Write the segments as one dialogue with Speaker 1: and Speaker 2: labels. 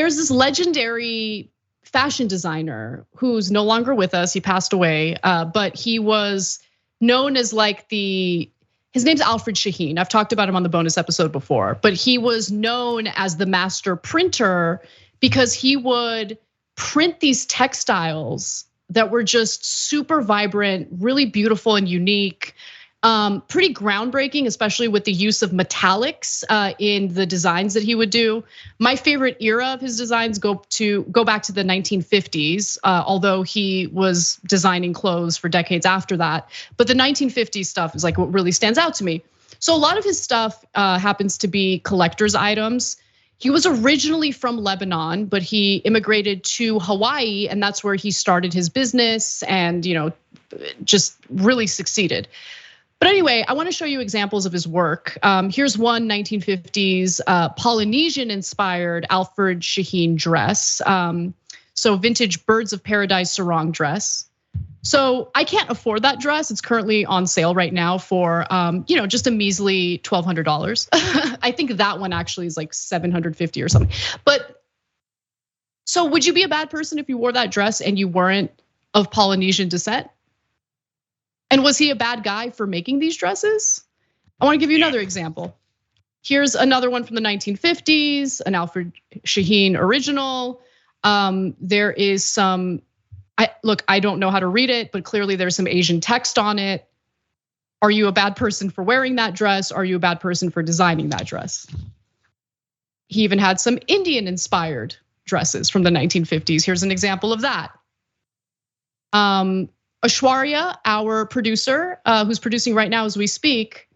Speaker 1: there's this legendary fashion designer who's no longer with us. He passed away, but he was known as like his name's Alfred Shaheen. I've talked about him on the bonus episode before, but he was known as the master printer because he would print these textiles that were just super vibrant, really beautiful and unique. Pretty groundbreaking, especially with the use of metallics in the designs that he would do. My favorite era of his designs go back to the 1950s, although he was designing clothes for decades after that. But the 1950s stuff is like what really stands out to me. So a lot of his stuff happens to be collector's items. He was originally from Lebanon, but he immigrated to Hawaii, and that's where he started his business and just really succeeded. But anyway, I want to show you examples of his work. Here's one 1950s Polynesian-inspired Alfred Shaheen dress. So vintage Birds of Paradise sarong dress. So I can't afford that dress. It's currently on sale right now for just a measly $1,200. I think that one actually is like $750 or something. But so would you be a bad person if you wore that dress and you weren't of Polynesian descent? And was he a bad guy for making these dresses? I want to give you another example. Here's another one from the 1950s, an Alfred Shaheen original. There is some, I don't know how to read it, but clearly there's some Asian text on it. Are you a bad person for wearing that dress? Are you a bad person for designing that dress? He even had some Indian-inspired dresses from the 1950s. Here's an example of that. Ashwarya, our producer, who's producing right now as we speak.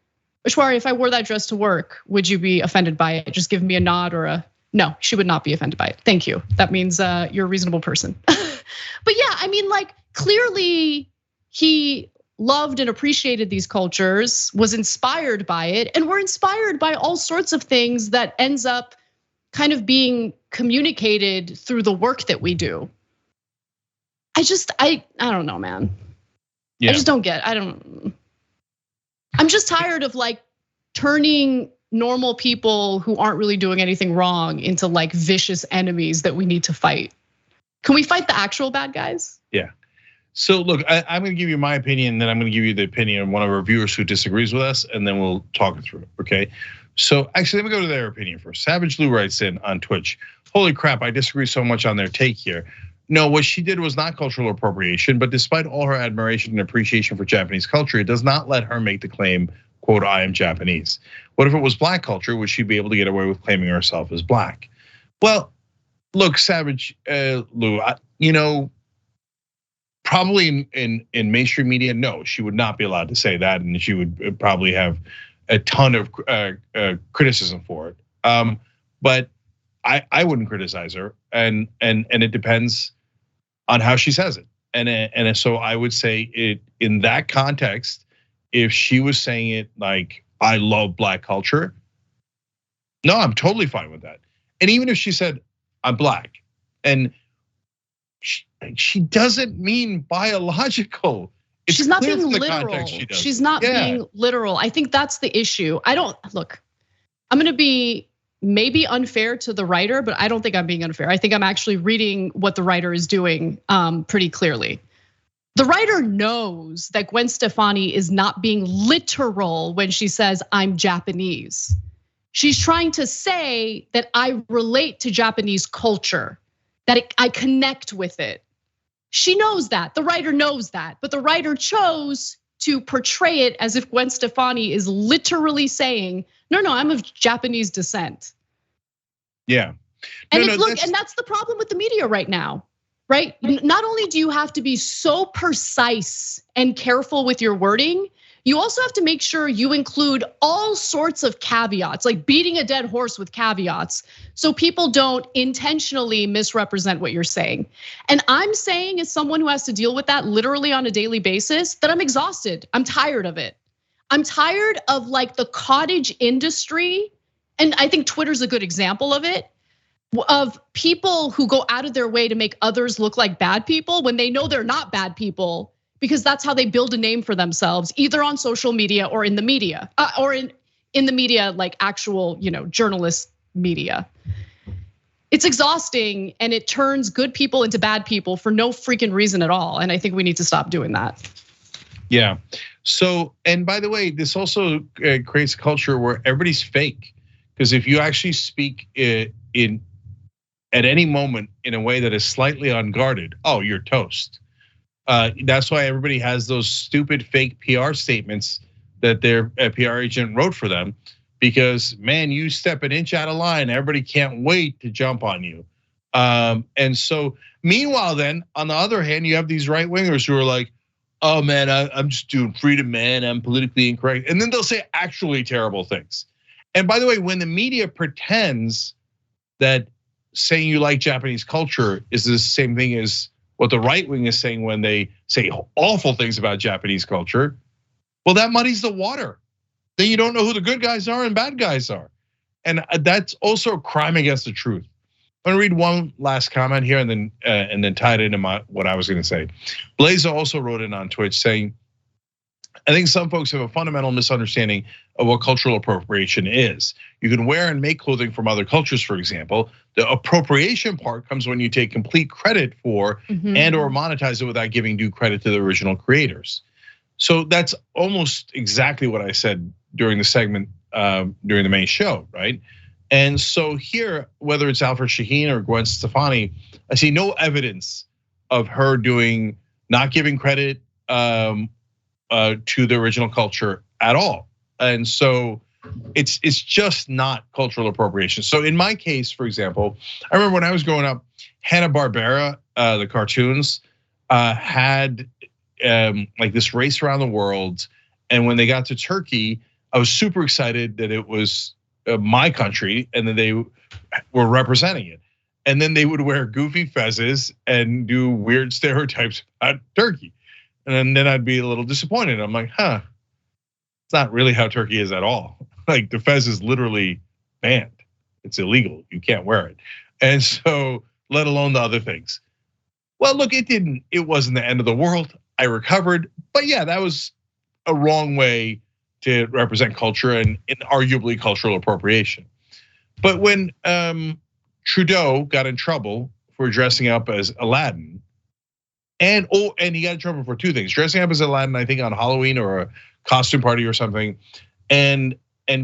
Speaker 1: Ashwarya, if I wore that dress to work, would you be offended by it? Just give me a nod or a no. She would not be offended by it. Thank you. That means you're a reasonable person. But yeah, I mean, like clearly he loved and appreciated these cultures, was inspired by it, and we're inspired by all sorts of things that ends up kind of being communicated through the work that we do. I don't know, man. Yeah. I just don't get. I'm just tired of like turning normal people who aren't really doing anything wrong into like vicious enemies that we need to fight. Can we fight the actual bad guys?
Speaker 2: Yeah. So look, I'm gonna give you my opinion, and then I'm gonna give you the opinion of one of our viewers who disagrees with us, and then we'll talk it through, okay? So actually, let me go to their opinion first. Savage Lou writes in on Twitch, holy crap, I disagree so much on their take here. No, what she did was not cultural appropriation, but despite all her admiration and appreciation for Japanese culture, it does not let her make the claim, quote, I am Japanese. What if it was black culture? Would she be able to get away with claiming herself as black? Well, look, Savage Lou, probably in mainstream media, no, she would not be allowed to say that, and she would probably have a ton of criticism for it. But I wouldn't criticize her, and it depends on how she says it. And so I would say it in that context, if she was saying it like, I love black culture, no, I'm totally fine with that. And even if she said, I'm black, and she doesn't mean biological.
Speaker 1: She's not being literal. She's not being literal. I think that's the issue. Look, I'm gonna be maybe unfair to the writer, but I don't think I'm being unfair. I think I'm actually reading what the writer is doing pretty clearly. The writer knows that Gwen Stefani is not being literal when she says, I'm Japanese. She's trying to say that I relate to Japanese culture, that I connect with it. She knows that, the writer knows that, but the writer chose to portray it as if Gwen Stefani is literally saying, no, I'm of Japanese descent.
Speaker 2: Yeah.
Speaker 1: And and that's the problem with the media right now, right? Not only do you have to be so precise and careful with your wording, you also have to make sure you include all sorts of caveats, like beating a dead horse with caveats, so people don't intentionally misrepresent what you're saying. And I'm saying, as someone who has to deal with that literally on a daily basis, that I'm exhausted. I'm tired of it. I'm tired of like the cottage industry, and I think Twitter's a good example of it, of people who go out of their way to make others look like bad people when they know they're not bad people, because that's how they build a name for themselves, either on social media or in the media, or in the media, like actual, journalist media. it's exhausting and it turns good people into bad people for no freaking reason at all. And I think we need to stop doing that.
Speaker 2: Yeah. So, and by the way, this also creates a culture where everybody's fake. Because if you actually speak at any moment in a way that is slightly unguarded, oh, you're toast. That's why everybody has those stupid fake PR statements that their PR agent wrote for them. Because man, you step an inch out of line, everybody can't wait to jump on you. And so, meanwhile, then on the other hand, you have these right wingers who are like, "Oh man, I'm just doing freedom, man. I'm politically incorrect," and then they'll say actually terrible things. And by the way, when the media pretends that saying you like Japanese culture is the same thing as what the right wing is saying when they say awful things about Japanese culture, well, that muddies the water. Then you don't know who the good guys are and bad guys are. And that's also a crime against the truth. I'm gonna read one last comment here and then tie it into what I was gonna say. Blaza also wrote in on Twitch saying, I think some folks have a fundamental misunderstanding of what cultural appropriation is. You can wear and make clothing from other cultures, for example. The appropriation part comes when you take complete credit for and or monetize it without giving due credit to the original creators. So that's almost exactly what I said during the segment, during the main show, right? And so here, whether it's Alfred Shaheen or Gwen Stefani, I see no evidence of her not giving credit to the original culture at all. And so it's just not cultural appropriation. So in my case, for example, I remember when I was growing up, Hanna-Barbera, the cartoons, had like this race around the world. And when they got to Turkey, I was super excited that it was my country and that they were representing it. And then they would wear goofy fezzes and do weird stereotypes about Turkey. And then I'd be a little disappointed. I'm like, it's not really how Turkey is at all. Like the fez is literally banned. It's illegal, you can't wear it. And so, let alone the other things. Well, look, it wasn't the end of the world. I recovered, but yeah, that was a wrong way to represent culture and arguably cultural appropriation. But when Trudeau got in trouble for dressing up as Aladdin, and he got in trouble for two things: dressing up as Aladdin, I think on Halloween or a costume party or something, and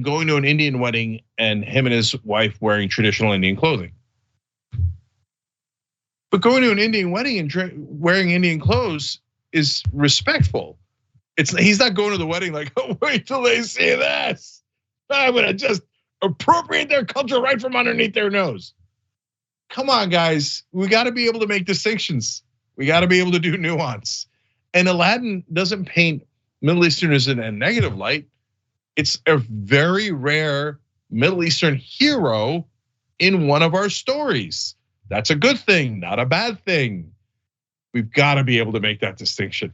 Speaker 2: going to an Indian wedding and him and his wife wearing traditional Indian clothing. But going to an Indian wedding and wearing Indian clothes is respectful. He's not going to the wedding like, oh, wait till they see this. I'm gonna just appropriate their culture right from underneath their nose. Come on, guys, we gotta be able to make distinctions. We gotta be able to do nuance. And Aladdin doesn't paint Middle Easterners in a negative light. It's a very rare Middle Eastern hero in one of our stories. That's a good thing, not a bad thing. We've gotta be able to make that distinction.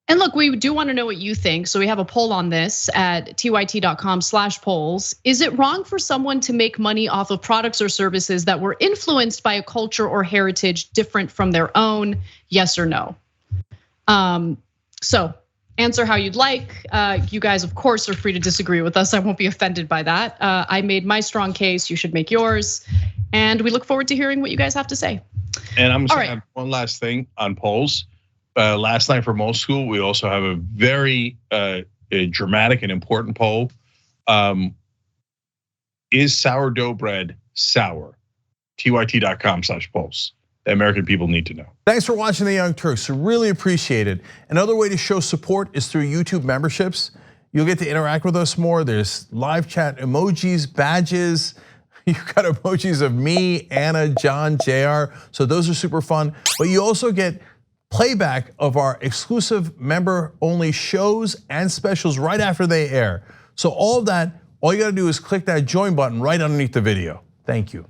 Speaker 1: And look, we do want to know what you think. So we have a poll on this at tyt.com/polls. Is it wrong for someone to make money off of products or services that were influenced by a culture or heritage different from their own? Yes or no? So answer how you'd like. You guys, of course, are free to disagree with us. I won't be offended by that. I made my strong case. You should make yours. And we look forward to hearing what you guys have to say.
Speaker 2: And I'm gonna say one last thing on polls. Last night for Most School, we also have a very dramatic and important poll. Is sourdough bread sour? tyt.com/polls. The American people need to know.
Speaker 3: Thanks for watching The Young Turks. We really appreciate it. Another way to show support is through YouTube memberships. You'll get to interact with us more. There's live chat emojis, badges. You've got emojis of me, Anna, John, JR. So those are super fun. But you also get playback of our exclusive member-only shows and specials right after they air. So all of that, all you gotta do is click that join button right underneath the video. Thank you.